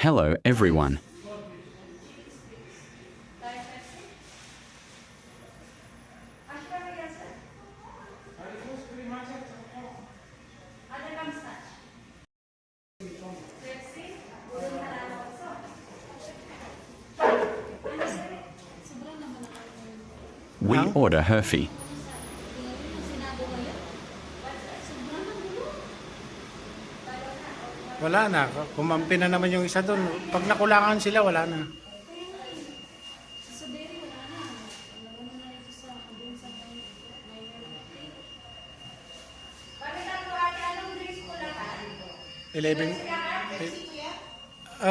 Hello, everyone. We order Herfy. Wala na. Kumampi na naman yung isa doon. Pag nakulangan sila, wala na.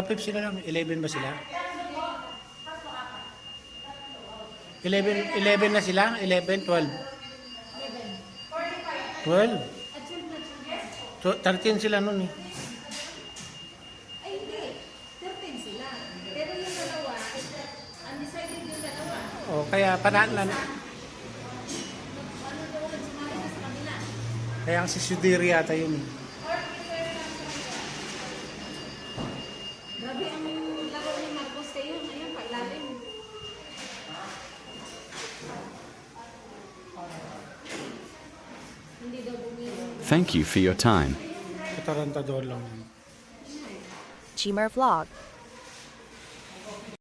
Pepsi na lang. 11 ba sila? 11 na sila? 11, 12? 12? 13 sila nun eh. Ay, hindi. 13 sila. Pero yung dalawa, undecided yung dalawa. O, kaya panaan. Ano daw ang sumali na sa kanila? Kaya ang si Sudiri yata yun eh. Grabe ang laro ni Marcos kayo. Ngayon, paglalim. Hindi daw bumili. Thank you for your time. Katarantador lang yun. Chimer Vlog.